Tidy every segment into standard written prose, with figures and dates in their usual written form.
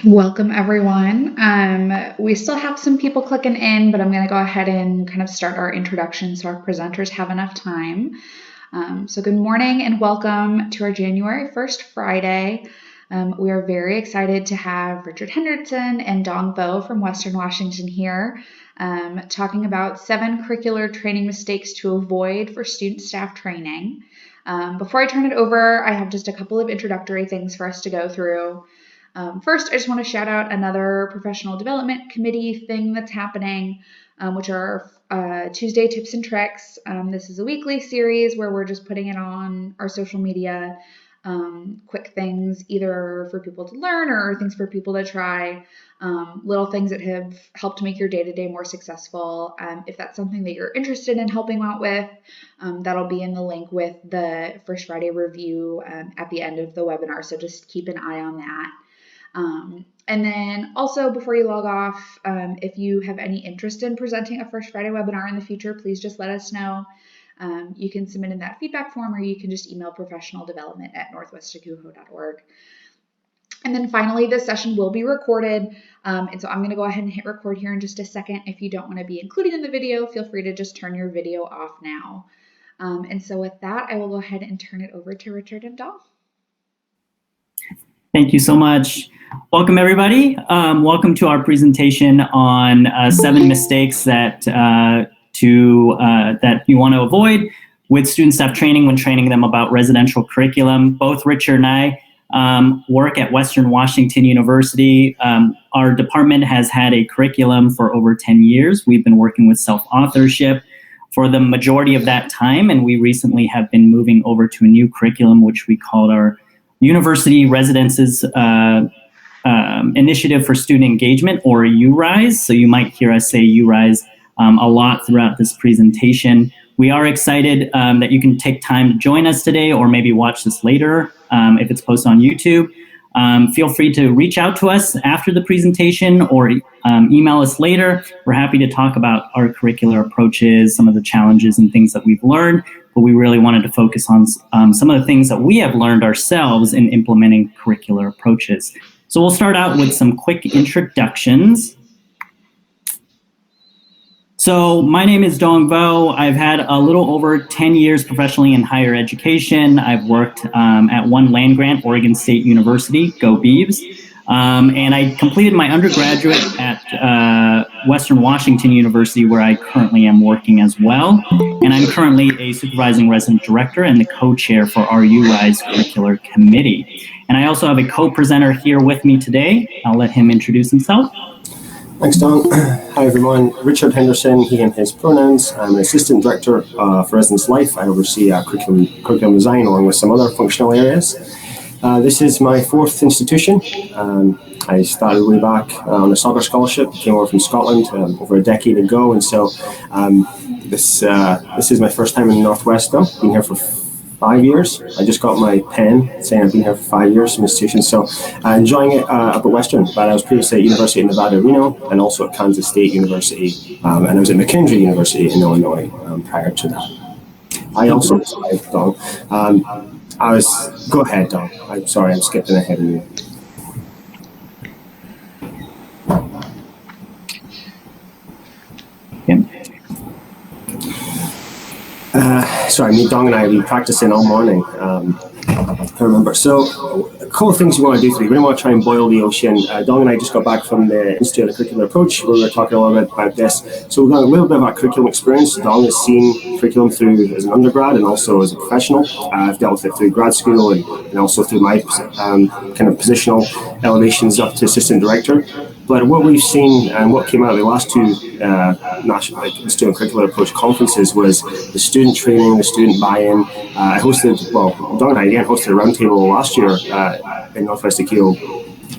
Welcome, everyone. We still have some people clicking in, but I'm going to go ahead and kind of start our introduction so our presenters have enough time. So good morning and welcome to our January 1st Friday. We are very excited to have Richard Henderson and Dong Vo from Western Washington here talking about 7 curricular training mistakes to avoid for student staff training. Before I turn it over, I have just a couple of introductory things for us to go through. First, I just want to shout out another professional development committee thing that's happening, which are Tuesday tips and tricks. This is a weekly series where we're just putting it on our social media, quick things either for people to learn or things for people to try, little things that have helped make your day-to-day more successful. If that's something that you're interested in helping out with, that'll be in the link with the First Friday review at the end of the webinar, so just keep an eye on that. And then also before you log off, if you have any interest in presenting a First Friday webinar in the future, please just let us know. You can submit in that feedback form or you can just email professionaldevelopment@northwestacuho.org. And then finally, this session will be recorded. And so I'm going to go ahead and hit record here in just a second. If you don't want to be included in the video, feel free to just turn your video off now. And so with that, I will go ahead and turn it over to Richard and Dong. Thank you so much. Welcome, everybody. Welcome to our presentation on 7 mistakes that that you want to avoid with student staff training when training them about residential curriculum. Both Richard and I work at Western Washington University. Our department has had a curriculum for over 10 years. We've been working with self-authorship for the majority of that time, and we recently have been moving over to a new curriculum, which we called our University Residences Initiative for Student Engagement, or URISE. So you might hear us say URISE a lot throughout this presentation. We are excited that you can take time to join us today or maybe watch this later if it's posted on YouTube. Feel free to reach out to us after the presentation or email us later. We're happy to talk about our curricular approaches, some of the challenges and things that we've learned, but we really wanted to focus on some of the things that we have learned ourselves in implementing curricular approaches. So we'll start out with some quick introductions. So my name is Dong Vo. I've had a little over 10 years professionally in higher education. I've worked at one land-grant, Oregon State University, go Beavs. And I completed my undergraduate at Western Washington University, where I currently am working as well. And I'm currently a supervising resident director and the co-chair for our URISE curricular committee. And I also have a co-presenter here with me today. I'll let him introduce himself. Thanks, Don. Hi, everyone. Richard Henderson, he and his pronouns. I'm an assistant director for Residence Life. I oversee curriculum design along with some other functional areas. This is my 4th institution. I started way back on a soccer scholarship, came over from Scotland over a decade ago, and so this is my first time in the Northwest, though. Been here for 5 years. I just got my pen saying I've been here for 5 years from institution, so enjoying it up at Western. But I was previously at University of Nevada, Reno, and also at Kansas State University, and I was at McKendree University in Illinois prior to that. I also Dong. Go ahead, Dong. I'm sorry, I'm skipping ahead of you. Sorry, me, Dong, and I have been practicing all morning. I remember. So, a couple of things we want to do today. We don't want to try and boil the ocean. Dong and I just got back from the Institute of the Curricular Approach, where we were talking a little bit about this. So, we've got a little bit of our curriculum experience. Dong has seen curriculum through as an undergrad and also as a professional. I've dealt with it through grad school and also through my kind of positional elevations up to assistant director. But what we've seen and what came out of the last 2 national student curricular approach conferences was the student training, the student buy-in. I hosted, Don and I again hosted a roundtable last year in Northwest Akio.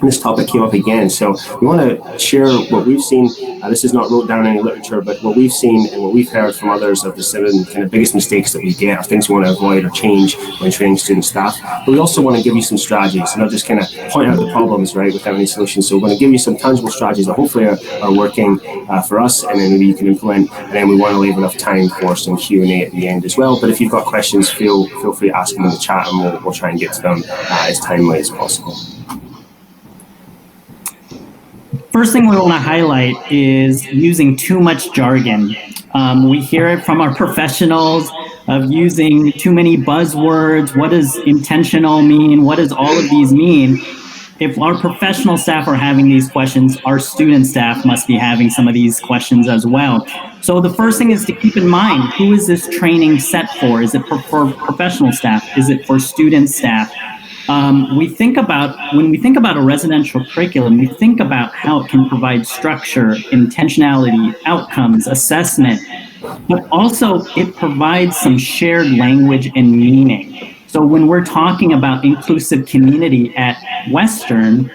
This topic came up again, so we want to share what we've seen. This is not wrote down in any literature, but what we've seen and what we've heard from others of the 7 kind of biggest mistakes that we get, or things we want to avoid or change when training student staff. But we also want to give you some strategies, not just kind of point out the problems, right, without any solutions. So we're going to give you some tangible strategies that hopefully are working for us, and then maybe you can implement. And then we want to leave enough time for some Q&A at the end as well. But if you've got questions, feel free to ask them in the chat, and we'll try and get to them as timely as possible. First thing we want to highlight is using too much jargon. We hear it from our professionals of using too many buzzwords. What does intentional mean? What does all of these mean? If our professional staff are having these questions, our student staff must be having some of these questions as well. So the first thing is to keep in mind, who is this training set for? Is it for professional staff? Is it for student staff? When we think about a residential curriculum, we think about how it can provide structure, intentionality, outcomes, assessment, but also it provides some shared language and meaning. So when we're talking about inclusive community at Western,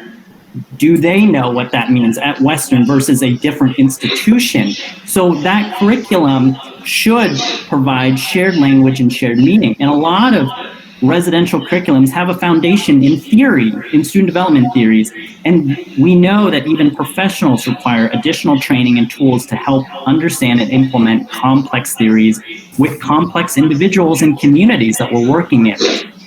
do they know what that means at Western versus a different institution? So that curriculum should provide shared language and shared meaning. And a lot of residential curriculums have a foundation in theory, in student development theories, and we know that even professionals require additional training and tools to help understand and implement complex theories with complex individuals and communities that we're working in.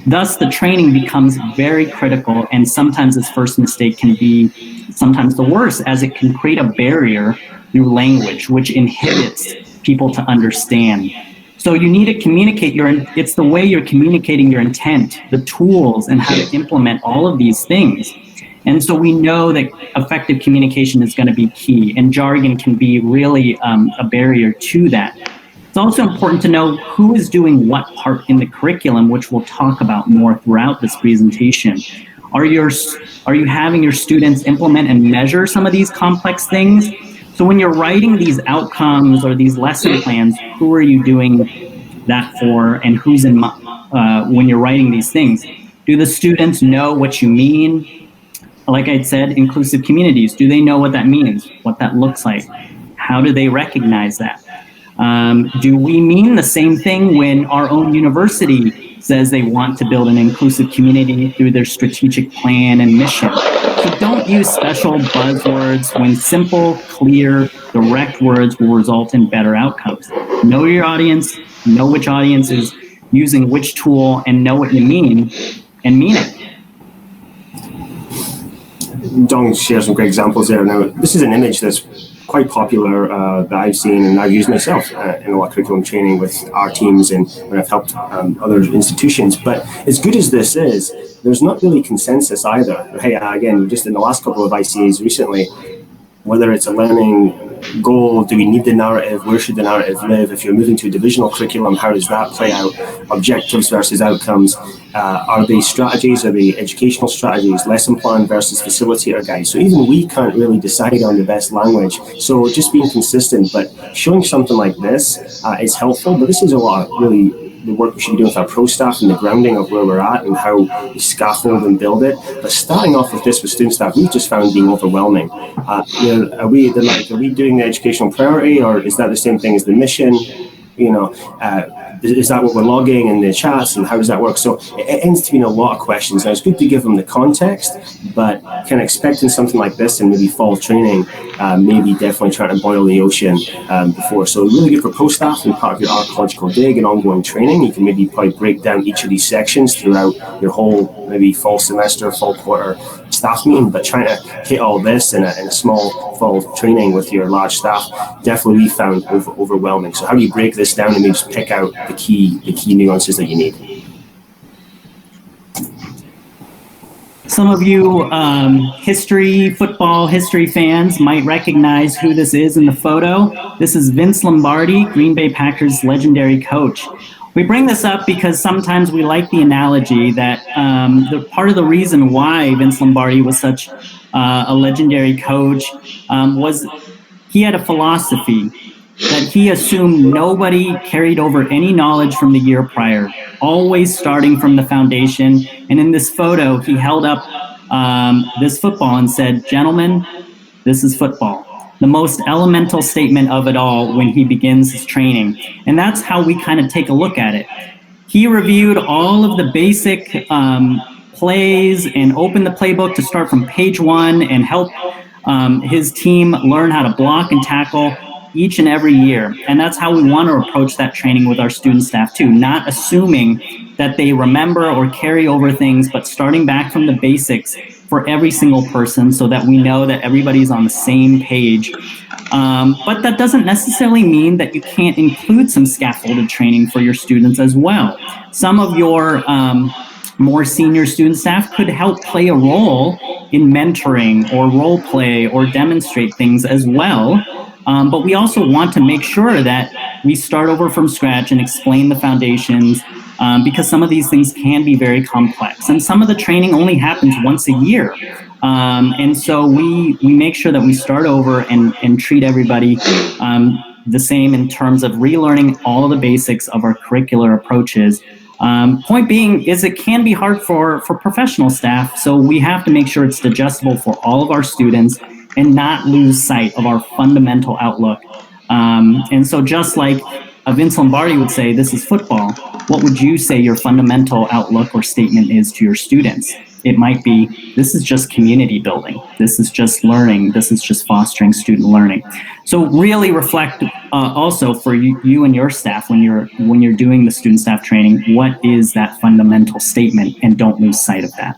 Thus, the training becomes very critical, and sometimes this first mistake can be sometimes the worst, as it can create a barrier through language, which inhibits people to understand. So you need to communicate it's the way you're communicating your intent, the tools, and how to implement all of these things. And so we know that effective communication is going to be key, and jargon can be really a barrier to that. It's also important to know who is doing what part in the curriculum, which we'll talk about more throughout this presentation. Are you having your students implement and measure some of these complex things? So when you're writing these outcomes or these lesson plans, who are you doing that for, and who's in when you're writing these things? Do the students know what you mean? Like I said, inclusive communities, do they know what that means, what that looks like? How do they recognize that? Do we mean the same thing when our own university says they want to build an inclusive community through their strategic plan and mission? So don't use special buzzwords when simple, clear, direct words will result in better outcomes. Know your audience, know which audience is using which tool, and know what you mean, and mean it. Dong shares some great examples there. Now, this is an image that's quite popular that I've seen and I've used myself in a lot of curriculum training with our teams and when I've helped other institutions. But as good as this is, there's not really consensus either. Hey, again, just in the last couple of ICAs recently, whether it's a learning goal, do we need the narrative, where should the narrative live? If you're moving to a divisional curriculum, how does that play out? Objectives versus outcomes. Are they strategies, are they educational strategies, lesson plan versus facilitator guide? So even we can't really decide on the best language. So just being consistent, but showing something like this is helpful, but this is a lot of really the work we should be doing with our pro staff and the grounding of where we're at and how we scaffold and build it. But starting off with this with student staff, we've just found being overwhelming. Are we doing the educational priority, or is that the same thing as the mission? Is that what we're logging in the chats, and how does that work? So it ends to be a lot of questions. Now, it's good to give them the context, but kind of expecting something like this in maybe fall training, maybe definitely trying to boil the ocean before. So really good for pro staff and part of your archaeological dig and ongoing training. You can maybe probably break down each of these sections throughout your whole maybe fall semester, fall quarter staff meeting, but trying to hit all this in a small fall training with your large staff, definitely we found overwhelming. So how do you break this down and maybe just pick out the key nuances that you need? Some of you football history fans might recognize who this is in the photo. This is Vince Lombardi, Green Bay Packers legendary coach. We bring this up because sometimes we like the analogy that part of the reason why Vince Lombardi was such a legendary coach was he had a philosophy that he assumed nobody carried over any knowledge from the year prior, always starting from the foundation. And in this photo, he held up this football and said, "Gentlemen, this is football." The most elemental statement of it all when he begins his training. And that's how we kind of take a look at it. He reviewed all of the basic plays and opened the playbook to start from page 1 and help his team learn how to block and tackle each and every year. And that's how we want to approach that training with our student staff too, not assuming that they remember or carry over things, but starting back from the basics for every single person so that we know that everybody's on the same page. But that doesn't necessarily mean that you can't include some scaffolded training for your students as well. Some of your more senior student staff could help play a role in mentoring or role play or demonstrate things as well. But we also want to make sure that we start over from scratch and explain the foundations, because some of these things can be very complex. And some of the training only happens once a year. And so we make sure that we start over and treat everybody the same in terms of relearning all of the basics of our curricular approaches. Point being is it can be hard for professional staff, so we have to make sure it's digestible for all of our students and not lose sight of our fundamental outlook. And so just like Vince Lombardi would say, this is football, what would you say your fundamental outlook or statement is to your students? It might be, this is just community building. This is just learning. This is just fostering student learning. So really reflect also for you and your staff when you're doing the student staff training, what is that fundamental statement, and don't lose sight of that.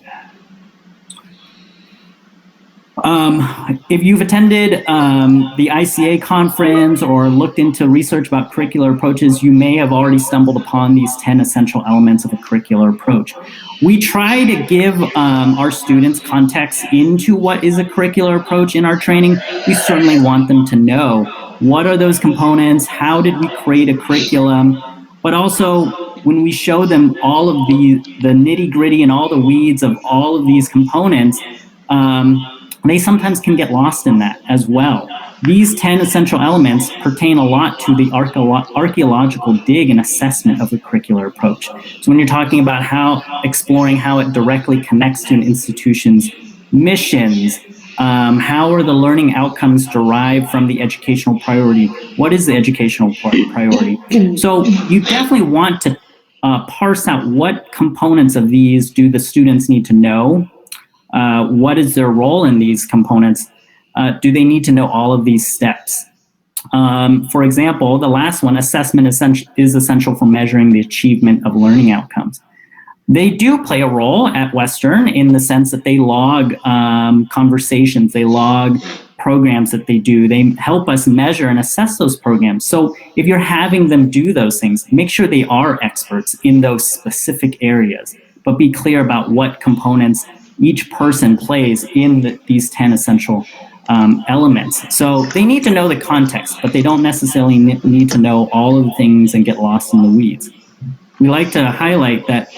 If you've attended the ICA conference or looked into research about curricular approaches, you may have already stumbled upon these 10 essential elements of a curricular approach. We try to give our students context into what is a curricular approach in our training. We certainly want them to know what are those components, how did we create a curriculum, but also when we show them all of the nitty-gritty and all the weeds of all of these components, they sometimes can get lost in that as well. These 10 essential elements pertain a lot to the archaeological dig and assessment of a curricular approach. So when you're talking about exploring how it directly connects to an institution's missions, how are the learning outcomes derived from the educational priority? What is the educational priority? So you definitely want to parse out what components of these do the students need to know. What is their role in these components? Do they need to know all of these steps? For example, the last one, assessment is essential for measuring the achievement of learning outcomes. They do play a role at Western in the sense that they log conversations, they log programs that they do. They help us measure and assess those programs. So if you're having them do those things, make sure they are experts in those specific areas, but be clear about what components each person plays in these 10 essential elements. So they need to know the context, but they don't necessarily need to know all of the things and get lost in the weeds. We like to highlight that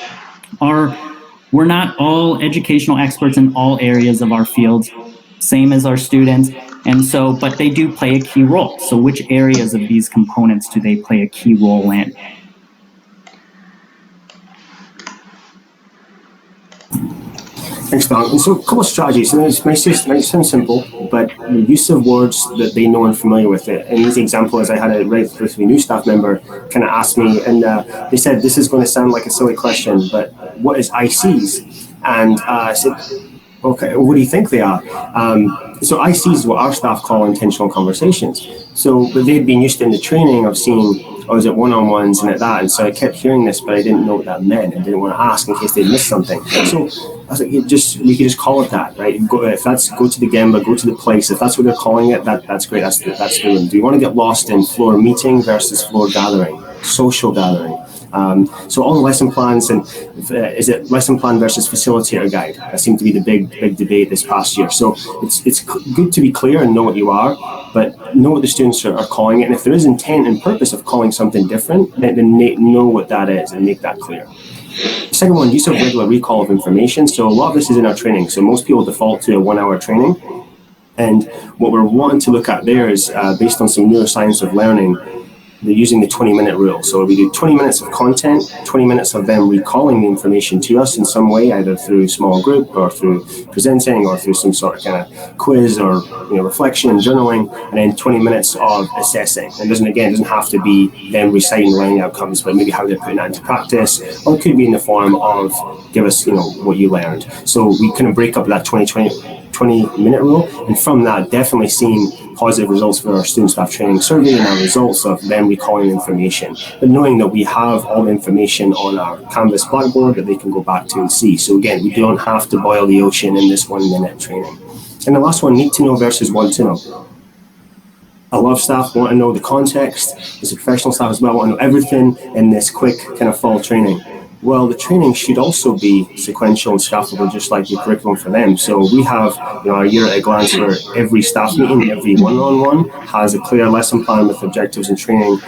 we're not all educational experts in all areas of our fields, same as our students, and so, but they do play a key role. So which areas of these components do they play a key role in? Thanks, Don. And so a couple of strategies. And it might sound simple, but the use of words that they know and familiar with it. And the example is I had a relatively new staff member kind of ask me, and they said, this is going to sound like a silly question, but what is ICs? And I said, okay, what do you think they are? So ICs is what our staff call intentional conversations. So but they'd been used to in the training of seeing, is it one-on-ones and at that? And so I kept hearing this, but I didn't know what that meant. I didn't want to ask in case they missed something. So I was like, we could just call it that, right? Go to the Gemba, go to the place. If that's what they're calling it, that's great. That's the room. Do you want to get lost in floor meeting versus floor gathering, social gathering? So all the lesson plans, and is it lesson plan versus facilitator guide? That seemed to be the big debate this past year. So it's good to be clear and know what you are, but know what the students are calling it. And if there is intent and purpose of calling something different, then know what that is and make that clear. Second one, use of regular recall of information. So a lot of this is in our training. So most people default to a 1-hour training. And what we're wanting to look at there is based on some neuroscience of learning, they're using the 20-minute rule. So we do 20 minutes of content, 20 minutes of them recalling the information to us in some way, either through small group or through presenting or through some sort of kind of quiz or reflection and journaling, and then 20 minutes of assessing. And it doesn't have to be them reciting learning outcomes, but maybe how they're putting that into practice, or it could be in the form of give us what you learned. So we kind of break up that 20-minute rule, and from that, definitely seeing positive results for our student staff training survey and our results of them recalling information, but knowing that we have all the information on our Canvas blackboard that they can go back to and see. So again, we don't have to boil the ocean in this 1 minute training. And the last one, need to know versus want to know. A lot of staff want to know the context. As a professional staff as well, want to know everything in this quick kind of fall training. Well, the training should also be sequential and scaffolded, just like the curriculum for them. So we have, our year at a glance where every staff meeting, every one-on-one has a clear lesson plan with objectives and training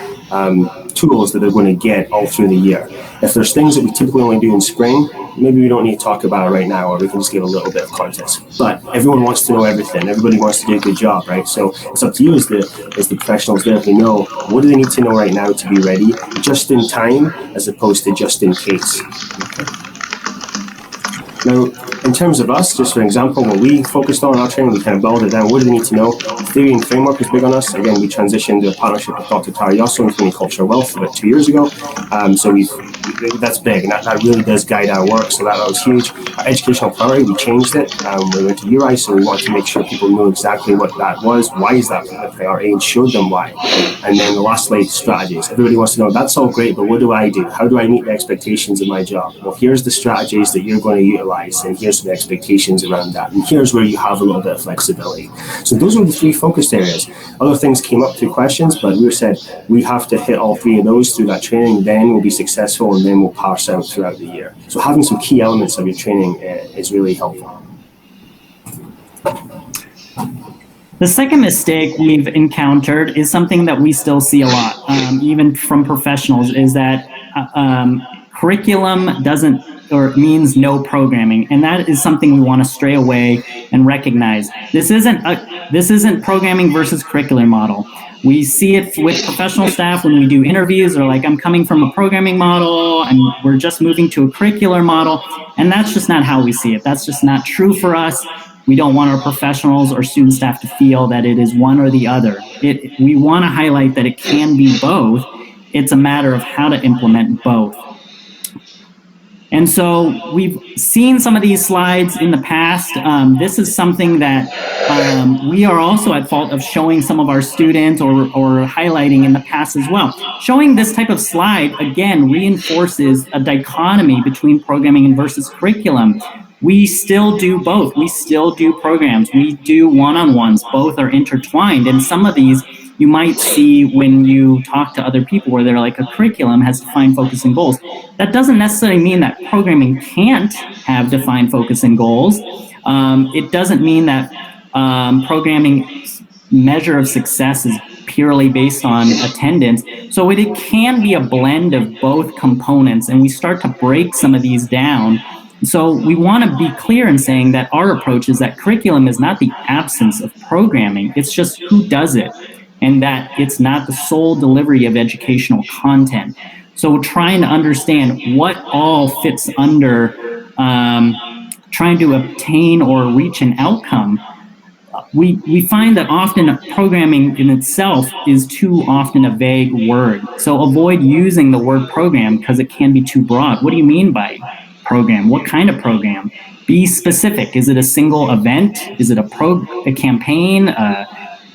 tools that they're going to get all through the year. If there's things that we typically only do in spring, maybe we don't need to talk about it right now, or we can just give a little bit of context. But everyone wants to know everything. Everybody wants to do a good job, right? So it's up to you as the professionals there to know what do they need to know right now to be ready, just in time, as opposed to just in case. Now, in terms of us, just for example, when we focused on our training, we kind of boiled it down. What do they need to know? Theory and framework is big on us. Again, we transitioned to a partnership with Dr. Tarayasu in Community Cultural Wealth about 2 years ago. So that's big, and that really does guide our work. So that was huge. Our educational priority, we changed it. We went to URI, so we wanted to make sure people knew exactly what that was, why is that the priority, and showed them why. And then the last slide, strategies. Everybody wants to know, that's all great, but what do I do? How do I meet the expectations of my job? Well, here's the strategies that you're going to utilize, and here's the expectations around that. And here's where you have a little bit of flexibility. So those were the 3 focused areas. Other things came up through questions, but we said we have to hit all 3 of those through that training, then we'll be successful, and then we'll parse out throughout the year. So having some key elements of your training is really helpful. The second mistake we've encountered is something that we still see a lot, even from professionals, is that curriculum doesn't or means no programming, and that is something we want to stray away and recognize. This isn't programming versus curricular model. We see it with professional staff when we do interviews. They're like, I'm coming from a programming model and we're just moving to a curricular model, and that's just not how we see it. That's just not true for us. We don't want our professionals or student staff to feel that it is one or the other. We want to highlight that it can be both. It's a matter of how to implement both. And so we've seen some of these slides in the past. This is something that we are also at fault of showing some of our students or highlighting in the past as well. Showing this type of slide, again, reinforces a dichotomy between programming and versus curriculum. We still do both. We still do programs. We do one-on-ones. Both are intertwined. And some of these you might see when you talk to other people where they're like, a curriculum has defined focus and goals. That doesn't necessarily mean that programming can't have defined focus and goals. It doesn't mean that programming's measure of success is purely based on attendance. So it can be a blend of both components, and we start to break some of these down. So we want to be clear in saying that our approach is that curriculum is not the absence of programming, it's just who does it, and that it's not the sole delivery of educational content. So we're trying to understand what all fits under trying to obtain or reach an outcome. We find that often programming in itself is too often a vague word. So avoid using the word program because it can be too broad. What do you mean by program? What kind of program? Be specific. Is it a single event? Is it a campaign?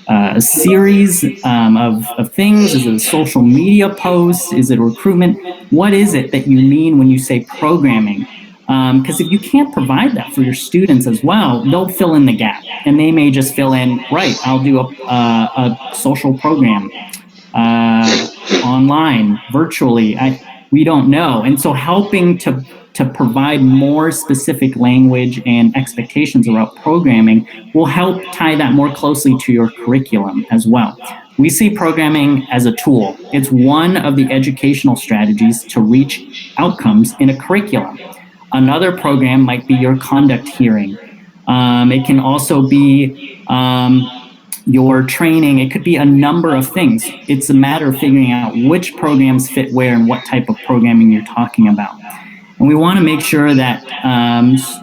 A series of things? Is it a social media post? Is it a recruitment? What is it that you mean when you say programming? Because if you can't provide that for your students as well, they'll fill in the gap, and they may just fill in, right, I'll do a social program online, virtually. We don't know. And so helping to provide more specific language and expectations about programming will help tie that more closely to your curriculum as well. We see programming as a tool. It's one of the educational strategies to reach outcomes in a curriculum. Another program might be your conduct hearing. It can also be your training. It could be a number of things. It's a matter of figuring out which programs fit where and what type of programming you're talking about. And we want to make sure that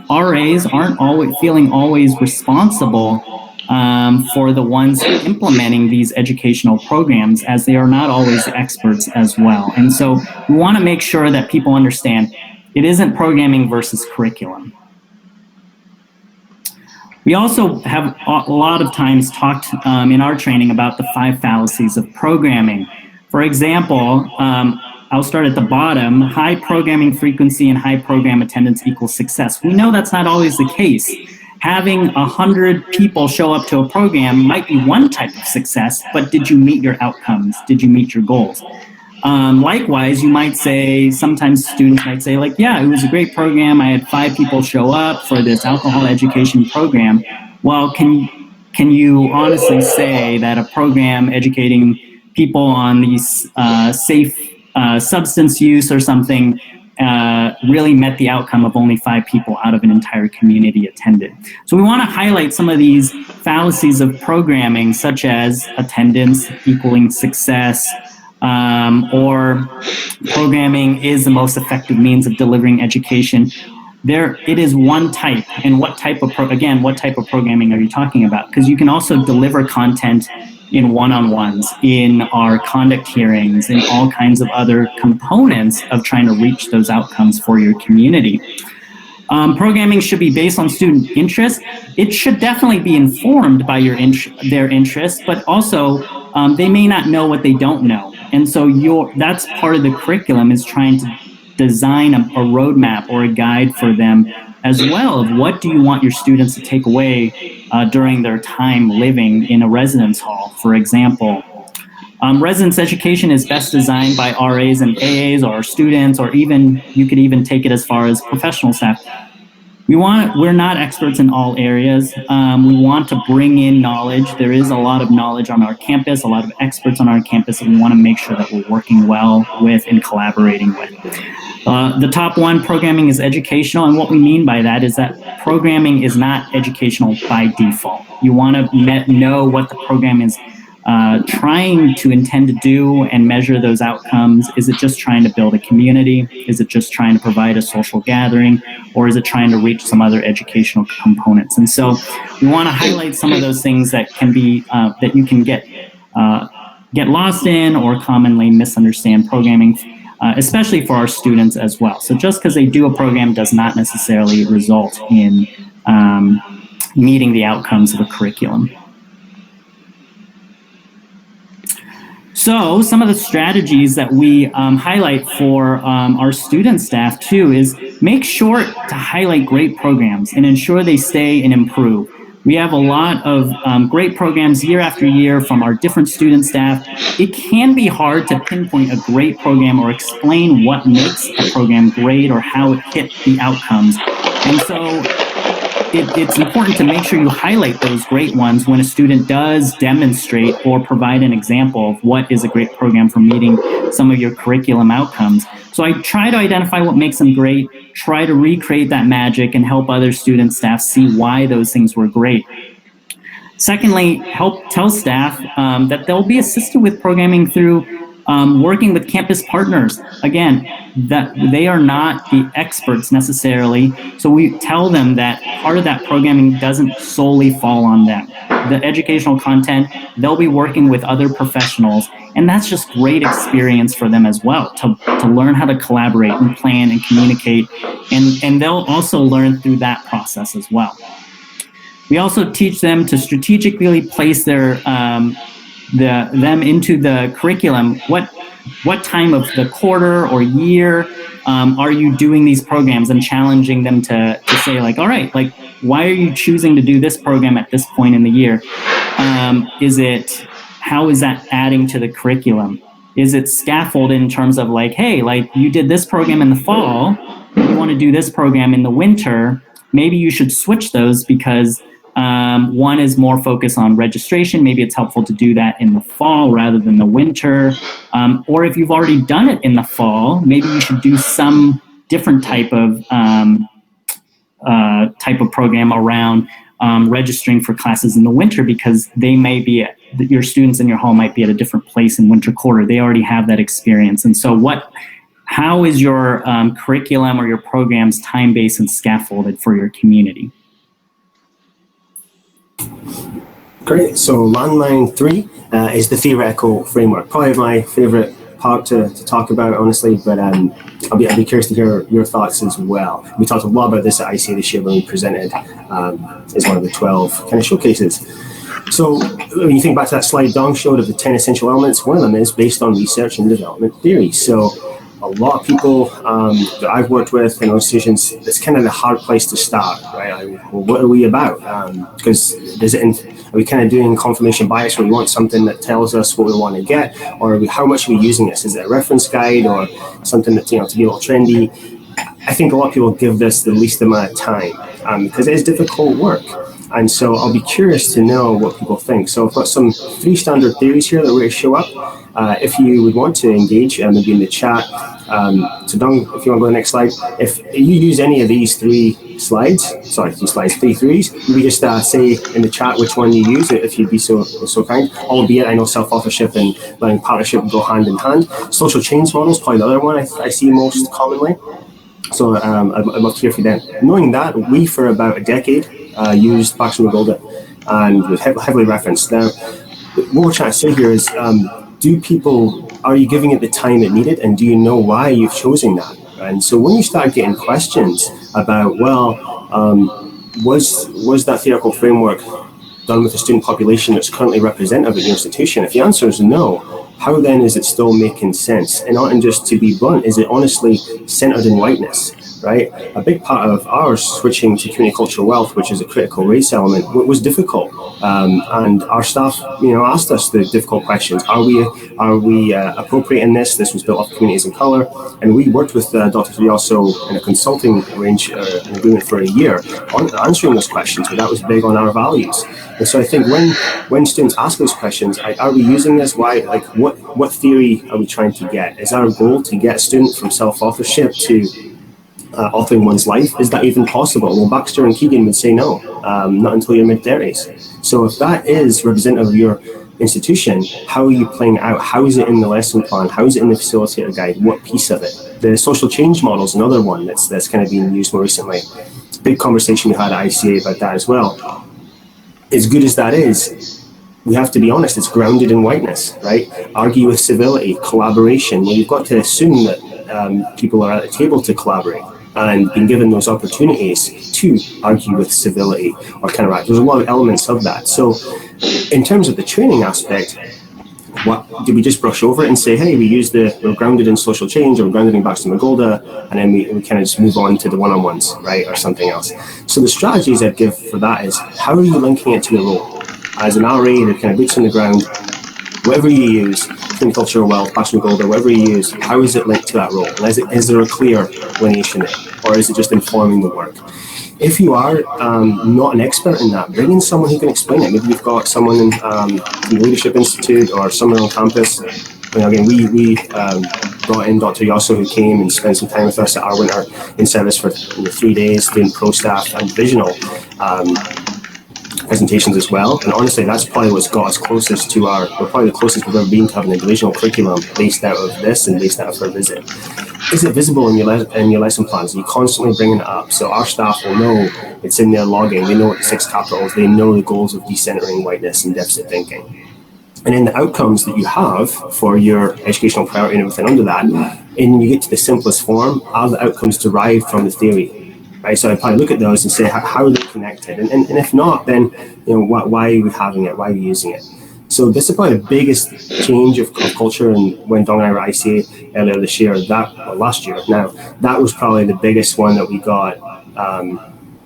RAs aren't always feeling responsible for the ones implementing these educational programs, as they are not always experts as well. And so we want to make sure that people understand it isn't programming versus curriculum. We also have a lot of times talked in our training about the 5 fallacies of programming. For example, I'll start at the bottom. High programming frequency and high program attendance equals success. We know that's not always the case. Having 100 people show up to a program might be one type of success, but did you meet your outcomes? Did you meet your goals? Likewise, you might say, sometimes students might say, like, yeah, it was a great program. I had 5 people show up for this alcohol education program. Well, can you honestly say that a program educating people on these safe substance use or something really met the outcome of only 5 people out of an entire community attended? So we want to highlight some of these fallacies of programming, such as attendance equaling success, or programming is the most effective means of delivering education. It is one type, and what type of programming are you talking about? Because you can also deliver content in one-on-ones, in our conduct hearings, in all kinds of other components of trying to reach those outcomes for your community. Programming should be based on student interest. It should definitely be informed by their interests, but also they may not know what they don't know. And so that's part of the curriculum, is trying to design a roadmap or a guide for them as well of what do you want your students to take away during their time living in a residence hall, for example. Residence education is best designed by RAs and AAs or students, or even you could even take it as far as professional staff. We're not experts in all areas. We want to bring in knowledge. There is a lot of knowledge on our campus, a lot of experts on our campus, and we want to make sure that we're working well with and collaborating with. The top one, programming is educational, and what we mean by that is that programming is not educational by default. You want to know what the program is trying to intend to do and measure those outcomes. Is it just trying to build a community? Is it just trying to provide a social gathering? Or is it trying to reach some other educational components? And so we want to highlight some of those things that can be, that you can get lost in or commonly misunderstand programming, especially for our students as well. So just because they do a program does not necessarily result in meeting the outcomes of a curriculum. So some of the strategies that we highlight for our student staff too is make sure to highlight great programs and ensure they stay and improve. We have a lot of great programs year after year from our different student staff. It can be hard to pinpoint a great program or explain what makes a program great or how it hit the outcomes. And so it's important to make sure you highlight those great ones when a student does demonstrate or provide an example of what is a great program for meeting some of your curriculum outcomes. So I try to identify what makes them great, try to recreate that magic, and help other student staff see why those things were great. Secondly, help tell staff that they'll be assisted with programming through working with campus partners. Again, that they are not the experts necessarily, so we tell them that part of that programming doesn't solely fall on them. The educational content, they'll be working with other professionals, and that's just great experience for them as well, to learn how to collaborate and plan and communicate, and they'll also learn through that process as well. We also teach them to strategically place them into the curriculum. What time of the quarter or year are you doing these programs, and challenging them to say, like, all right, like, why are you choosing to do this program at this point in the year? How is that adding to the curriculum? Is it scaffolded in terms of like, hey, like, you did this program in the fall, you want to do this program in the winter, maybe you should switch those because one is more focused on registration. Maybe it's helpful to do that in the fall rather than the winter. Or if you've already done it in the fall, maybe you should do some different type of program around registering for classes in the winter, because they may be your students in your hall might be at a different place in winter quarter. They already have that experience. And so how is your curriculum or your programs time-based and scaffolded for your community? Great. So landmine 3 is the theoretical framework. Probably my favorite part to talk about, honestly, but I'll be curious to hear your thoughts as well. We talked a lot about this at ICA this year when we presented as one of the 12 kind of showcases. So when you think back to that slide Dong showed of the 10 essential elements, one of them is based on research and development theory. So a lot of people that I've worked with in institutions, it's kind of the hard place to start, right? Well, what are we about? Because are we kind of doing confirmation bias where we want something that tells us what we want to get, or how much are we using this? Is it a reference guide or something that, to be a little trendy? I think a lot of people give this the least amount of time because it is difficult work. And so I'll be curious to know what people think. So I've got 3 standard theories here that we're going to show up. If you would want to engage, maybe in the chat. So Dong, if you want to go to the next slide. If you use any of these 3 theories, we just say in the chat which one you use, if you'd be so kind. Albeit, I know self-authorship and learning partnership go hand in hand. Social change models, probably the other one I see most commonly. So I'd love to hear from them. Knowing that, we for about a decade used Baxter McGolda and was heavily referenced. Now, what we're trying to say here is, are you giving it the time it needed, and do you know why you've chosen that? And so when you start getting questions about, was that theoretical framework done with a student population that's currently representative at your institution? If the answer is no, how then is it still making sense? And just to be blunt, is it honestly centered in whiteness, right? A big part of our switching to community cultural wealth, which is a critical race element, was difficult. And our staff, asked us the difficult questions. Are we appropriate in this? This was built off communities in color. And we worked with Dr. Furioso in a consulting an agreement for a year on answering those questions, but that was big on our values. And so I think when students ask those questions, are we using this? Why? What theory are we trying to get? Is our goal to get a student from self-authorship to authoring one's life? Is that even possible? Well, Baxter and Keegan would say no, not until your mid-30s. So if that is representative of your institution, how are you playing it out? How is it in the lesson plan? How is it in the facilitator guide? What piece of it? The social change model is another one that's kind of being used more recently. It's a big conversation we had at ICA about that as well. As good as that is, we have to be honest, it's grounded in whiteness, right? Argue with civility, collaboration. Well, you've got to assume that people are at the table to collaborate and being given those opportunities to argue with civility or counteract. There's a lot of elements of that. So in terms of the training aspect, did we just brush over it and say, hey, we're grounded in social change, or we're grounded in Baxter McGolda, and then we kind of just move on to the one-on-ones, right, or something else? So the strategies I'd give for that is, how are you linking it to the role? As an RA, they're kind of boots on the ground. Whatever you use, community cultural wealth, Baxter McGolda, whatever you use, how is it linked to that role? And is there a clear lineation there, or is it just informing the work? If you are not an expert in that, bring in someone who can explain it. Maybe you've got someone in the Leadership Institute or somewhere on campus. Again, we brought in Dr. Yosso, who came and spent some time with us at our winter in service for 3 days, doing pro staff and divisional presentations as well. And honestly, that's probably what's got us closest to we're probably the closest we've ever been to having a divisional curriculum based out of this and based out of her visit. Is it visible in your lesson plans? Are you constantly bringing it up? So our staff will know it's in their logging. They know what the 6 capitals, they know the goals of decentering whiteness and deficit thinking. And in the outcomes that you have for your educational priority and everything under that, and you get to the simplest form, are the outcomes derived from the theory? Right, so I probably look at those and say, how are they connected? And if not, then why are we having it? Why are we using it? So this is probably the biggest change of culture. And when Dong and I were at ICA earlier this year, last year now, that was probably the biggest one that we got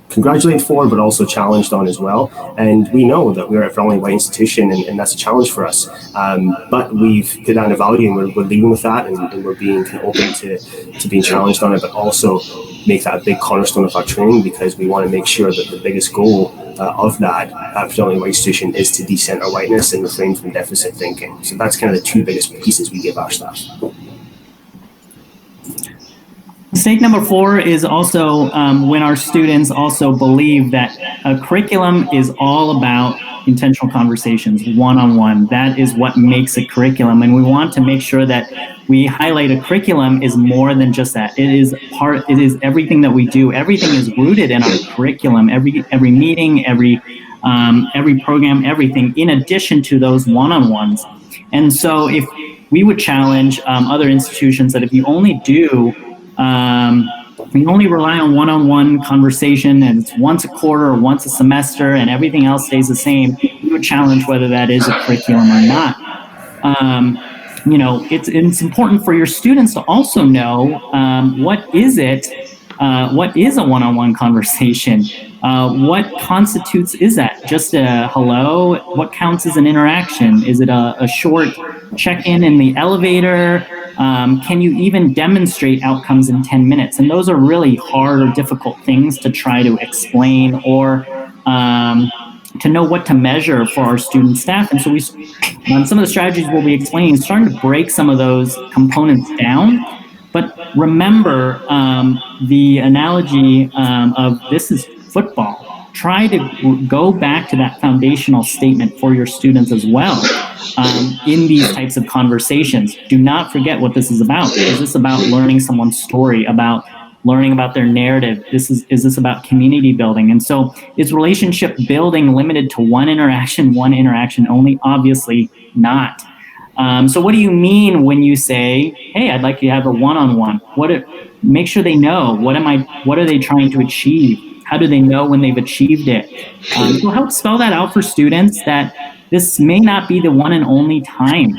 congratulated for, but also challenged on as well. And we know that we're a predominantly white institution, and that's a challenge for us. But we've put that in a value, and we're leading with that, and we're being kind of open to being challenged on it, but also make that a big cornerstone of our training, because we want to make sure that the biggest goal of that predominantly white institution is to decenter whiteness and refrain from deficit thinking. So that's kind of the 2 biggest pieces we give our staff. Mistake number 4 is also when our students also believe that a curriculum is all about intentional conversations, one-on-one. That is what makes a curriculum. And we want to make sure that we highlight a curriculum is more than just that. It is everything that we do. Everything is rooted in our curriculum. Every meeting, every program, everything, in addition to those one-on-ones. And so if we would challenge other institutions that if you only do, if you only rely on one-on-one conversation and it's once a quarter or once a semester and everything else stays the same, we would challenge whether that is a curriculum or not. It's important for your students to also know what is a one-on-one conversation? What constitutes is that? Just a hello? What counts as an interaction? Is it a short check-in in the elevator? Can you even demonstrate outcomes in 10 minutes? And those are really hard or difficult things to try to explain or to know what to measure for our student staff. And so some of the strategies we'll be explaining is starting to break some of those components down. But remember the analogy of this is football. Try to go back to that foundational statement for your students as well in these types of conversations. Do not forget what this is about. Is this about learning someone's story, about learning about their narrative? Is this about community building? And so is relationship building limited to one interaction only? Obviously not. So what do you mean when you say, hey, I'd like you to have a one-on-one? Make sure they know, what are they trying to achieve? How do they know when they've achieved it? So help spell that out for students that this may not be the one and only time.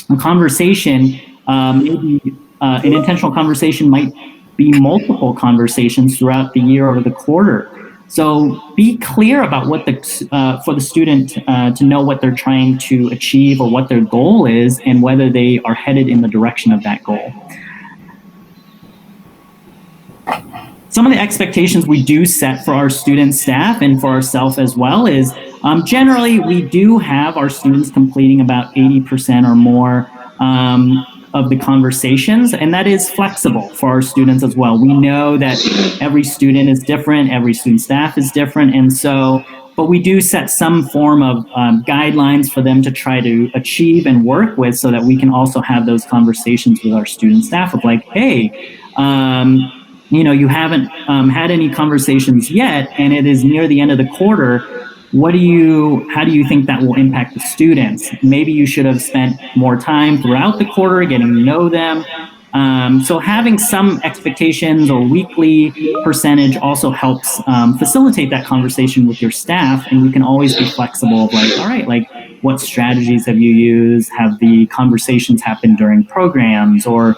A conversation, maybe an intentional conversation might be multiple conversations throughout the year or the quarter. So be clear about what for the student to know what they're trying to achieve or what their goal is and whether they are headed in the direction of that goal. Some of the expectations we do set for our student staff and for ourselves as well is generally we do have our students completing about 80% or more of the conversations, and that is flexible for our students as well. We know that every student is different, every student staff is different, and so, but we do set some form of guidelines for them to try to achieve and work with so that we can also have those conversations with our student staff of like, hey, you haven't had any conversations yet, and it is near the end of the quarter. How do you think that will impact the students? Maybe you should have spent more time throughout the quarter getting to know them. So having some expectations or weekly percentage also helps facilitate that conversation with your staff, and you can always be flexible of like, all right, like what strategies have you used? Have the conversations happened during programs, or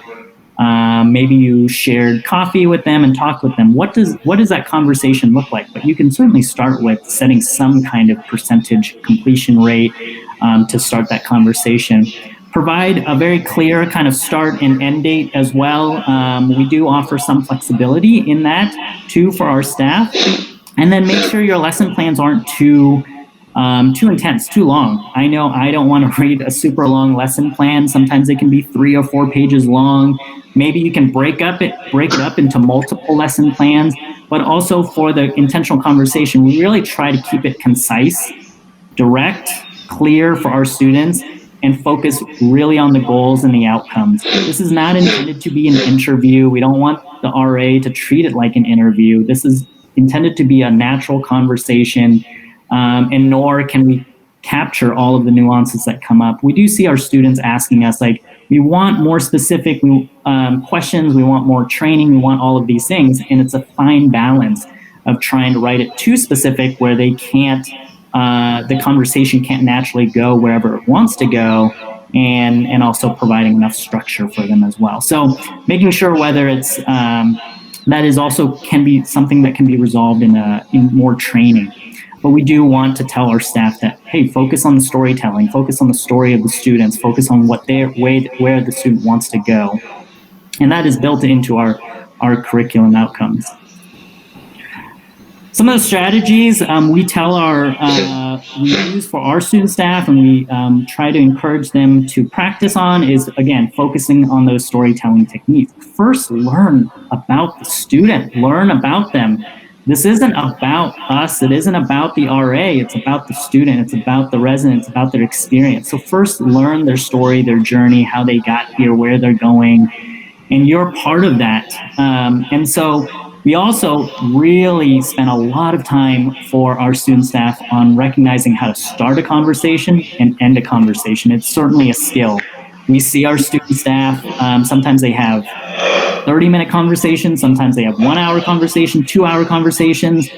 maybe you shared coffee with them and talked with them. What does that conversation look like? But you can certainly start with setting some kind of percentage completion rate to start that conversation. Provide a very clear kind of start and end date as well. We do offer some flexibility in that too for our staff. And then make sure your lesson plans aren't too intense, too long. I know I don't want to read a super long lesson plan. Sometimes it can be 3 or 4 pages long. Maybe you can break it up into multiple lesson plans, but also for the intentional conversation, we really try to keep it concise, direct, clear for our students, and focus really on the goals and the outcomes. This is not intended to be an interview. We don't want the RA to treat it like an interview. This is intended to be a natural conversation, and nor can we capture all of the nuances that come up. We do see our students asking us, like, we want more specific questions, we want more training, we want all of these things, and it's a fine balance of trying to write it too specific where they can't, the conversation can't naturally go wherever it wants to go, and also providing enough structure for them as well. So making sure whether it's, that is also can be something that can be resolved in more training. But we do want to tell our staff that, hey, focus on the storytelling, focus on the story of the students, focus on where the student wants to go. And that is built into our curriculum outcomes. Some of the strategies we use for our student staff and we try to encourage them to practice on is, again, focusing on those storytelling techniques. First, learn about the student, learn about them. This isn't about us. It isn't about the RA. It's about the student. It's about the resident. It's about their experience. So first, learn their story, their journey, how they got here, where they're going, and you're part of that. And so we also really spend a lot of time for our student staff on recognizing how to start a conversation and end a conversation. It's certainly a skill. We see our student staff. Sometimes they have 30-minute conversations. Sometimes they have 1 hour conversation, 2 hour conversations.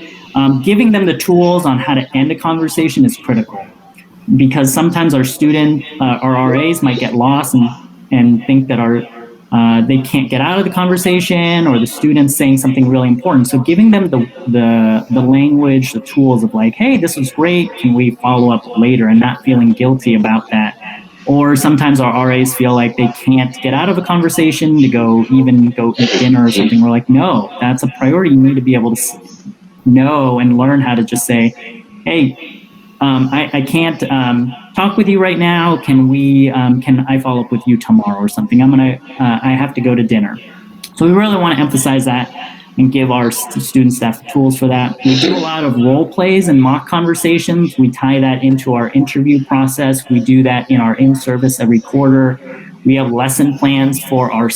Giving them the tools on how to end a conversation is critical, because sometimes our RAs might get lost and think that they can't get out of the conversation, or the student's saying something really important. So giving them the language, the tools of like, hey, this was great, can we follow up later, and not feeling guilty about that. Or sometimes our RAs feel like they can't get out of a conversation to go eat dinner or something. We're like, no, that's a priority. You need to be able to know and learn how to just say, hey, I can't talk with you right now. Can I follow up with you tomorrow or something? I have to go to dinner. So we really want to emphasize that and give our student staff the tools for that. We do a lot of role plays and mock conversations. We tie that into our interview process. We do that in our in-service every quarter. We have lesson plans for our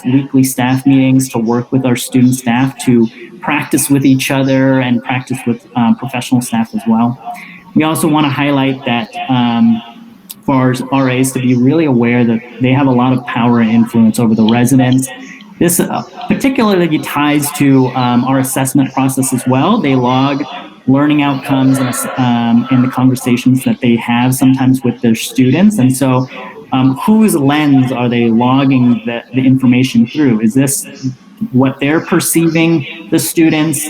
weekly staff meetings to work with our student staff to practice with each other and practice with professional staff as well. We also want to highlight that for our RAs to be really aware that they have a lot of power and influence over the residents. This particularly ties to our assessment process as well. They log learning outcomes in the conversations that they have sometimes with their students. And so whose lens are they logging the information through? Is this what they're perceiving the students'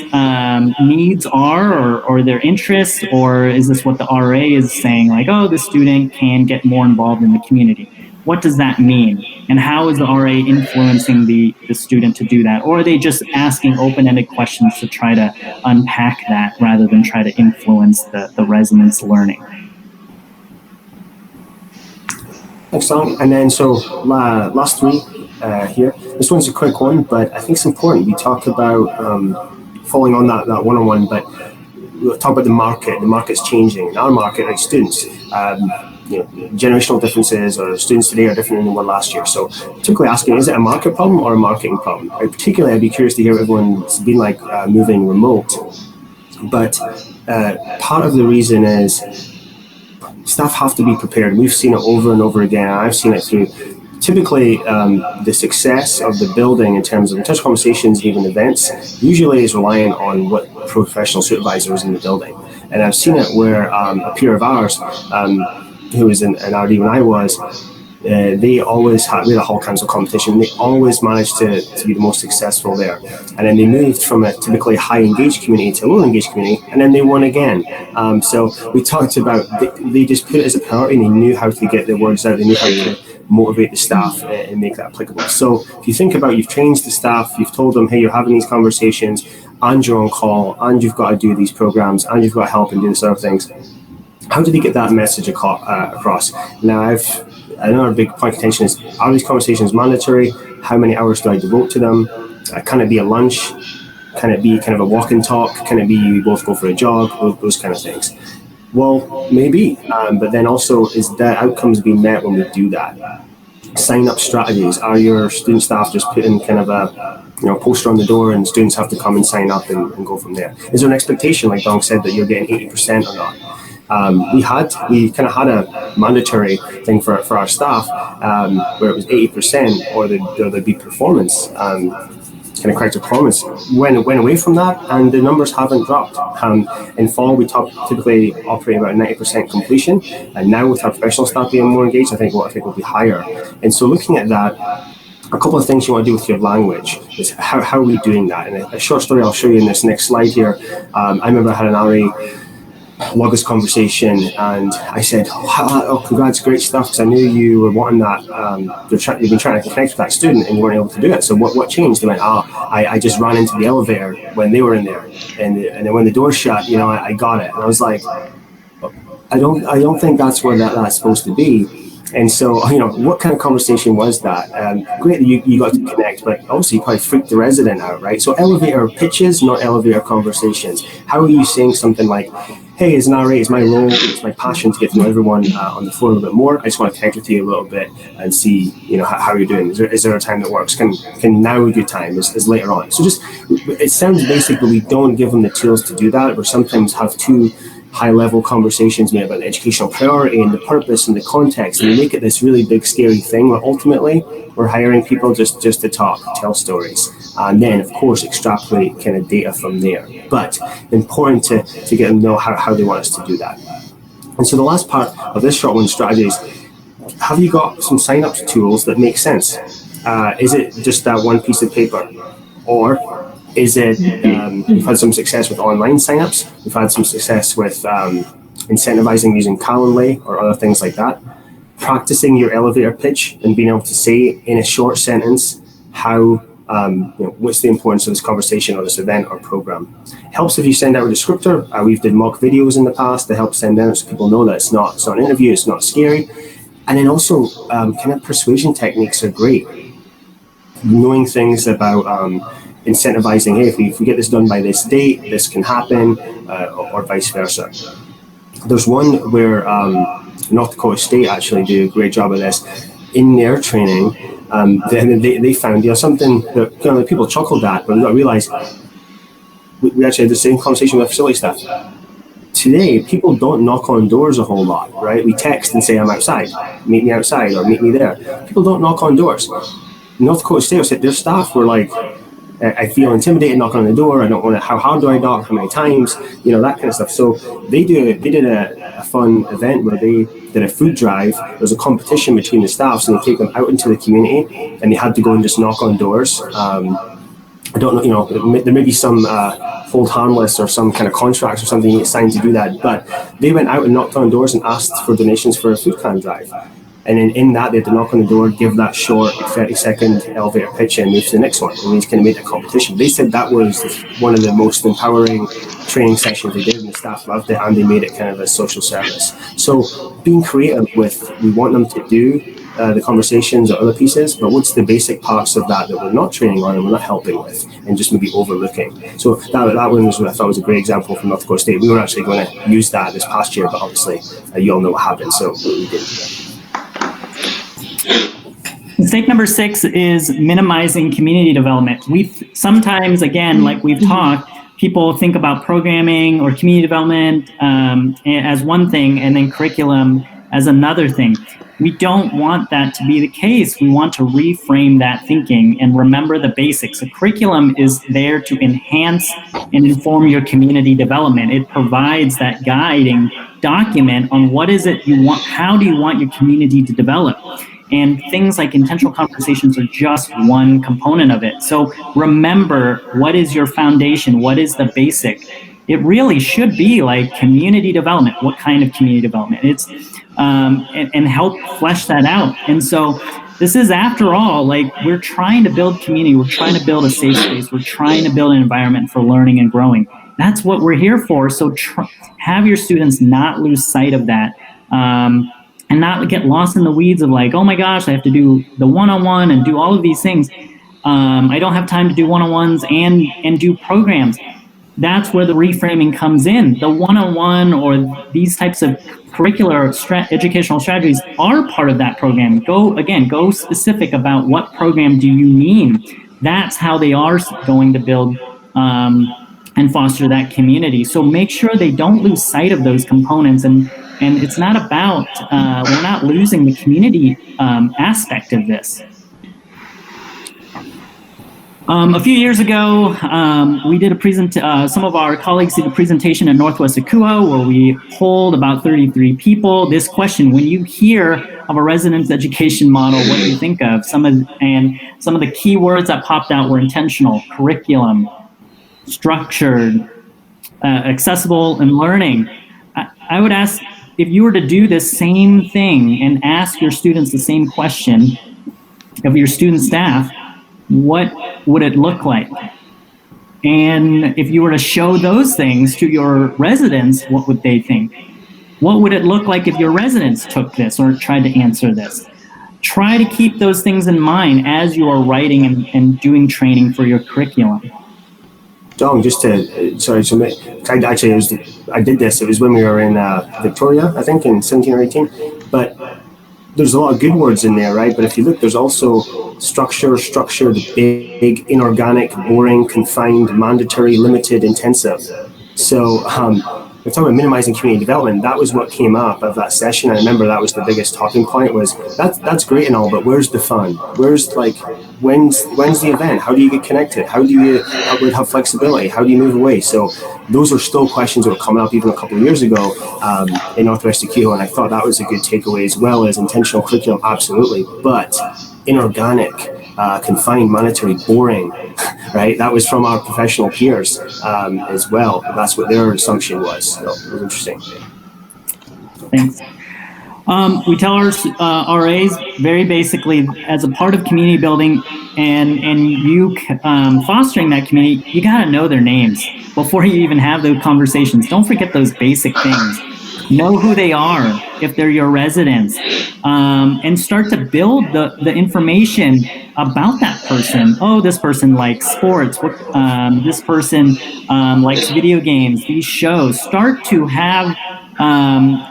needs are, or their interests, or is this what the RA is saying, like, oh, the student can get more involved in the community? What does that mean? And how is the RA influencing the student to do that? Or are they just asking open-ended questions to try to unpack that rather than try to influence the residents' learning? Thanks, Tom. And then so last week here, this one's a quick one, but I think it's important. We talk about following on that one-on-one, but we'll talk about the market. The market's changing. In our market, like students, generational differences, or students today are different than they were last year. So typically asking, is it a market problem or a marketing problem? Particularly, I'd be curious to hear what everyone's been like moving remote. But part of the reason is staff have to be prepared. We've seen it over and over again. I've seen it through typically the success of the building in terms of in-touch conversations, even events, usually is reliant on what professional supervisor is in the building. And I've seen it where a peer of ours, who was an RD when I was, they always had, we had a whole council competition. They always managed to be the most successful there. And then they moved from a typically high engaged community to a low engaged community, and then they won again. So we talked about, they just put it as a priority, and they knew how to get the words out. They knew how to motivate the staff and make that applicable. So if you think about, you've trained the staff, you've told them, hey, you're having these conversations, and you're on call, and you've got to do these programs, and you've got to help and do these other things. How do they get that message across? Now, another big point of contention is, are these conversations mandatory? How many hours do I devote to them? Can it be a lunch? Can it be kind of a walk and talk? Can it be you both go for a jog? Those kind of things. Well, maybe, but then also, is the outcomes being met when we do that? Sign up strategies. Are your student staff just putting kind of a poster on the door and students have to come and sign up and go from there? Is there an expectation, like Dong said, that you're getting 80% or not? We kind of had a mandatory thing for our staff where it was 80%, or there'd be performance, kind of corrective performance. Went away from that, and the numbers haven't dropped. In fall, we typically operate about 90% completion, and now with our professional staff being more engaged, I think we'll be higher. And so looking at that, a couple of things you want to do with your language is how are we doing that? And a short story I'll show you in this next slide here. I remember I had an RA log this conversation, and I said, oh, congrats, great stuff, because I knew you were wanting that. You've been trying to connect with that student and you weren't able to do it. So what changed? They went, I just ran into the elevator when they were in there, and then when the door shut, I got it. And I was like, I don't think that's where that's supposed to be. And so, what kind of conversation was that? Great that you got to connect, but also you probably freaked the resident out, right? So elevator pitches, not elevator conversations. How are you saying something like, hey, as an RA, it's my role, it's my passion to get to know everyone on the floor a little bit more. I just want to connect with you a little bit and see, how you're doing. Is there a time that works? Can now a good time is later on? So it sounds basic, but we don't give them the tools to do that. We sometimes have too high-level conversations made about the educational priority and the purpose and the context, and we make it this really big, scary thing where ultimately we're hiring people just to talk, tell stories, and then, of course, extrapolate kind of data from there. But important to get them to know how they want us to do that. And so the last part of this short-win strategy is, have you got some sign-up tools that make sense? Is it just that one piece of paper? Or is it, we've had some success with online signups, we've had some success with incentivizing using Calendly or other things like that. Practicing your elevator pitch and being able to say in a short sentence how, what's the importance of this conversation or this event or program. Helps if you send out a descriptor. We've did mock videos in the past to help send out so people know that it's not an interview, it's not scary. And then also kind of persuasion techniques are great. Knowing things about incentivizing, hey, if we get this done by this date, this can happen, or vice versa. There's one where North Dakota State actually do a great job of this. In their training, they found something that kind of people chuckled at, but we got to realize we actually had the same conversation with facility staff. Today, people don't knock on doors a whole lot, right? We text and say, I'm outside, meet me outside, or meet me there. People don't knock on doors. North Dakota State said their staff were like, I feel intimidated knocking on the door. I don't want to, how hard do I knock? How many times? That kind of stuff. So they did a fun event where they did a food drive. There was a competition between the staff, so they take them out into the community and they had to go and just knock on doors. I don't know, there may be some hold harmless or some kind of contracts or something you get signed to do that, but they went out and knocked on doors and asked for donations for a food can drive. And then in that, they had to knock on the door, give that short 30-second elevator pitch and move to the next one. And we just kind of made a competition. They said that was one of the most empowering training sessions they did, and the staff loved it, and they made it kind of a social service. So being creative with, we want them to do the conversations or other pieces, but what's the basic parts of that we're not training on and we're not helping with, and just maybe overlooking. So that one was what I thought was a great example from North Dakota State. We were actually going to use that this past year, but obviously you all know what happened, so we didn't. Mistake number 6 is minimizing community development. Sometimes, again, like we've talked, people think about programming or community development as one thing and then curriculum as another thing. We don't want that to be the case. We want to reframe that thinking and remember the basics. A curriculum is there to enhance and inform your community development. It provides that guiding document on what is it you want, how do you want your community to develop? And things like intentional conversations are just one component of it. So remember, what is your foundation? What is the basic? It really should be like community development. What kind of community development? It's and help flesh that out. And so this is, after all, like we're trying to build community. We're trying to build a safe space. We're trying to build an environment for learning and growing. That's what we're here for. So have your students not lose sight of that. And not get lost in the weeds of like, oh my gosh, I have to do the one-on-one and do all of these things. I don't have time to do one-on-ones and do programs. That's where the reframing comes in. The one-on-one or these types of curricular educational strategies are part of that program. Go specific about what program do you mean. That's how they are going to build and foster that community. So make sure they don't lose sight of those components. And it's not about, we're not losing the community aspect of this. A few years ago, we did some of our colleagues did a presentation at NWACUHO where we polled about 33 people. This question: when you hear of a residence education model, what do you think of? Some of the key words that popped out were intentional, curriculum, structured, accessible, and learning. I would ask, if you were to do the same thing and ask your students the same question of your student staff, what would it look like? And if you were to show those things to your residents, what would they think? What would it look like if your residents took this or tried to answer this? Try to keep those things in mind as you are writing and doing training for your curriculum. Dom, just to, I did this, it was when we were in Victoria, I think, in 17 or 18, but there's a lot of good words in there, right? But if you look, there's also structured, big, inorganic, boring, confined, mandatory, limited, intensive. So we're talking about minimizing community development. That was what came up of that session. I remember that was the biggest talking point was that's great and all, but where's the fun? Where's like, when's the event? How do you get connected? How do you have flexibility? How do you move away? So those are still questions that were coming up even a couple of years ago in Northwest NWACUHO, and I thought that was a good takeaway, as well as intentional curriculum, absolutely, but inorganic, confined, monetary, boring, right? That was from our professional peers as well. That's what their assumption was. So it was interesting. Thanks. We tell our RAs very basically, as a part of community building and you fostering that community, you got to know their names before you even have those conversations. Don't forget those basic things. Know who they are if they're your residents, and start to build the information about that person. Oh, this person likes sports. This person likes video games, these shows. Start to have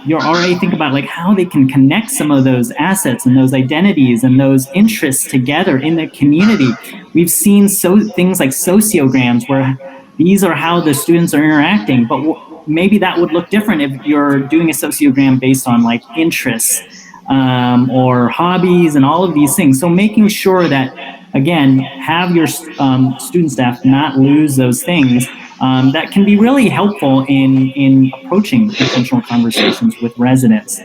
your RA think about like how they can connect some of those assets and those identities and those interests together in the community. We've seen things like sociograms where these are how the students are interacting, but maybe that would look different if you're doing a sociogram based on like interests or hobbies and all of these things. So making sure that, again, have your student staff not lose those things that can be really helpful in approaching intentional conversations with residents.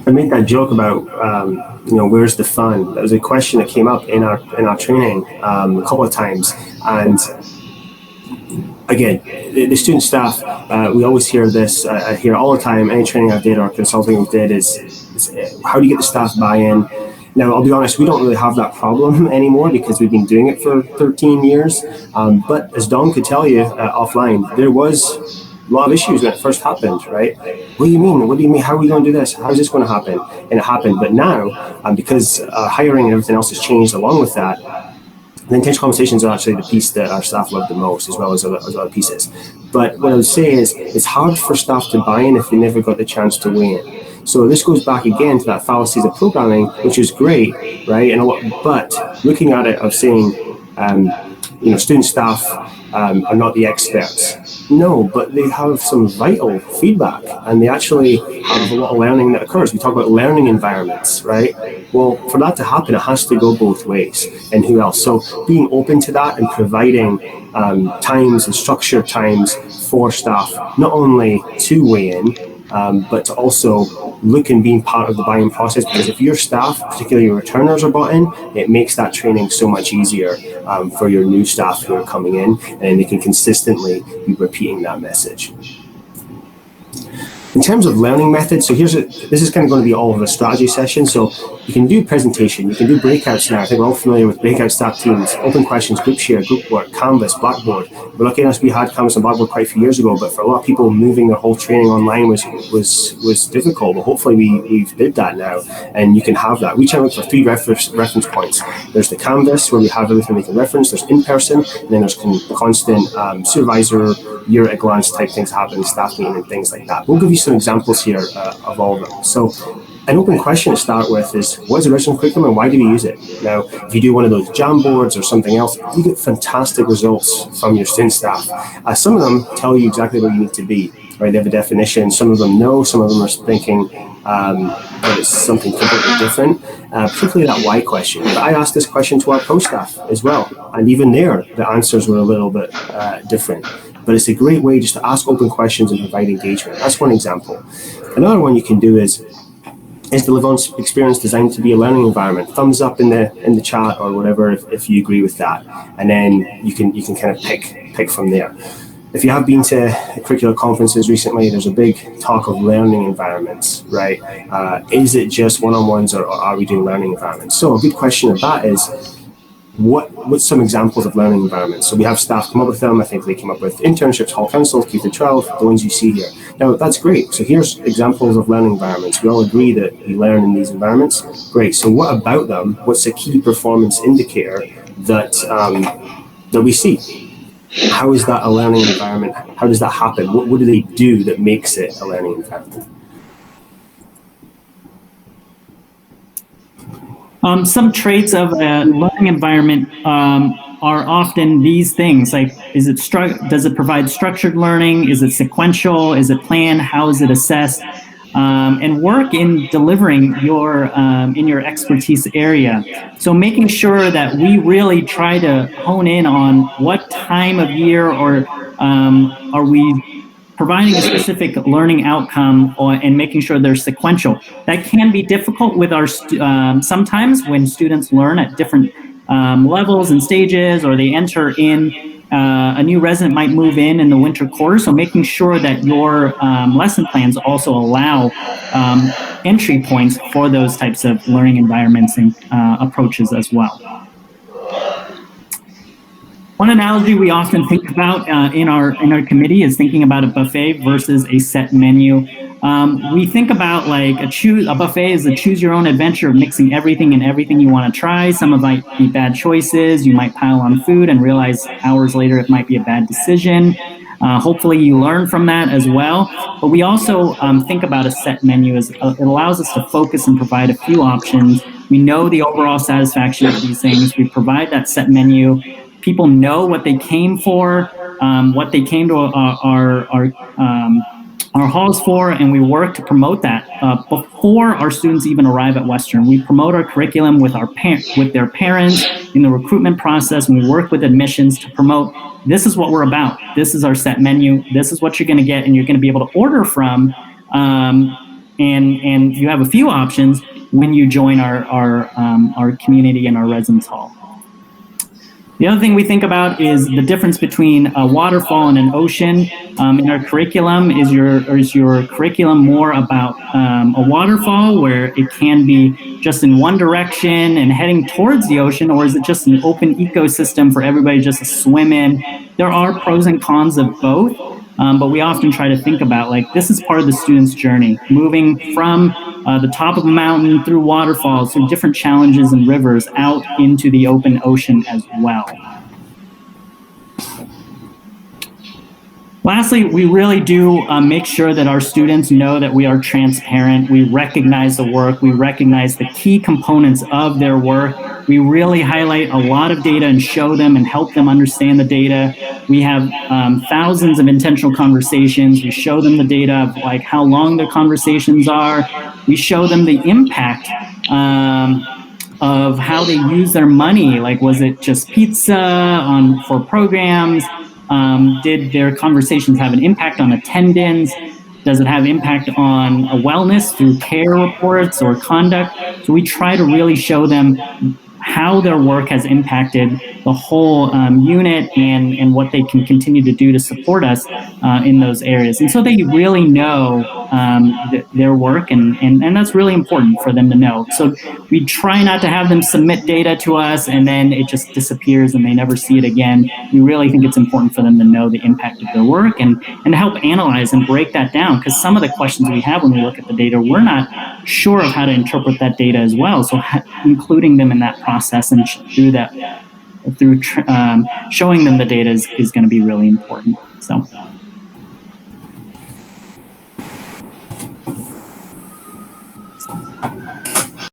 I made that joke about, where's the fun? That was a question that came up in our training a couple of times. And again, the student staff, we always hear this, I hear all the time, any training I've did or consulting I've did is how do you get the staff buy-in? Now, I'll be honest, we don't really have that problem anymore because we've been doing it for 13 years. But as Don could tell you offline, there was a lot of issues when it first happened, right? What do you mean? What do you mean? How are we going to do this? How is this going to happen? And it happened. But now, because hiring and everything else has changed along with that, the intentional conversations are actually the piece that our staff love the most, as well as other pieces. But what I would say is it's hard for staff to buy in if they never got the chance to weigh in. So this goes back again to that fallacies of programming, which is great, right? But looking at it of saying, student staff are not the experts. No, but they have some vital feedback, and they actually have a lot of learning that occurs. We talk about learning environments, right? Well, for that to happen, it has to go both ways. And who else? So being open to that and providing times and structured times for staff, not only to weigh in, but to also look and being part of the buy-in process, because if your staff, particularly your returners, are bought in, it makes that training so much easier for your new staff who are coming in, and they can consistently be repeating that message. In terms of learning methods, so this is kind of going to be all of a strategy session. So you can do presentation, you can do breakouts now. I think we're all familiar with breakout staff teams, open questions, group share, group work, Canvas, Blackboard. We're lucky enough we had Canvas and Blackboard quite a few years ago, but for a lot of people, moving their whole training online was difficult. But hopefully we did that now, and you can have that. We try to look for 3 reference points. There's the Canvas, where we have everything we can reference. There's in-person, and then there's constant supervisor, year at a glance type things happening, staff meeting and things like that. We'll give you some examples here of all of them. So an open question to start with is, what is the original curriculum and why do we use it? Now, if you do one of those jam boards or something else, you get fantastic results from your student staff. Some of them tell you exactly where you need to be, right? They have a definition. Some of them know, some of them are thinking that it's something completely different, particularly that why question. But I asked this question to our pro staff as well, and even there, the answers were a little bit different. But it's a great way just to ask open questions and provide engagement. That's one example. Another one you can do is the live-on experience designed to be a learning environment? Thumbs up in the chat or whatever if you agree with that, and then you can kind of pick from there. If you have been to curricular conferences recently, there's a big talk of learning environments, right? Is it just one-on-ones or are we doing learning environments? So a good question of that is, what's some examples of learning environments? So we have staff come up with them. I think they came up with internships, hall councils, K through 12, the ones you see here. Now that's great. So here's examples of learning environments. We all agree that we learn in these environments. Great. So what about them? What's a key performance indicator that we see? How is that a learning environment? How does that happen? What do they do that makes it a learning environment? Some traits of a learning environment are often these things, like does it provide structured learning? Is it sequential? Is it planned? How is it assessed? And work in delivering in your expertise area. So making sure that we really try to hone in on what time of year or are we providing a specific learning outcome and making sure they're sequential. That can be difficult with our sometimes when students learn at different levels and stages, or they enter in a new resident might move in the winter quarter. So making sure that your lesson plans also allow entry points for those types of learning environments and approaches as well. One analogy we often think about in our committee is thinking about a buffet versus a set menu. We think about like a buffet is a choose your own adventure of mixing everything and everything you want to try. Some of it might be bad choices. You might pile on food and realize hours later it might be a bad decision. Hopefully you learn from that as well. But we also think about a set menu as it allows us to focus and provide a few options. We know the overall satisfaction of these things. We provide that set menu. People know what they came for, what they came to our halls for, and we work to promote that before our students even arrive at Western. We promote our curriculum with their parents in the recruitment process, and we work with admissions to promote, this is what we're about. This is our set menu. This is what you're going to get, and you're going to be able to order from, and you have a few options when you join our community and our residence hall. The other thing we think about is the difference between a waterfall and an ocean. In our curriculum, is your curriculum more about a waterfall where it can be just in one direction and heading towards the ocean, or is it just an open ecosystem for everybody just to swim in? There are pros and cons of both, but we often try to think about, like, this is part of the student's journey, moving from the top of a mountain through waterfalls, through different challenges and rivers, out into the open ocean as well. Lastly, we really do make sure that our students know that we are transparent. We recognize the work. We recognize the key components of their work. We really highlight a lot of data and show them and help them understand the data. We have thousands of intentional conversations. We show them the data of like how long their conversations are. We show them the impact of how they use their money. Like, was it just pizza for programs? Did their conversations have an impact on attendance? Does it have impact on wellness through care reports or conduct? So we try to really show them how their work has impacted the whole unit and what they can continue to do to support us in those areas. And so they really know their work, and that's really important for them to know. So we try not to have them submit data to us and then it just disappears and they never see it again. We really think it's important for them to know the impact of their work and help analyze and break that down, because some of the questions we have when we look at the data, we're not sure of how to interpret that data as well. So including them in that process and through showing them the data is going to be really important. So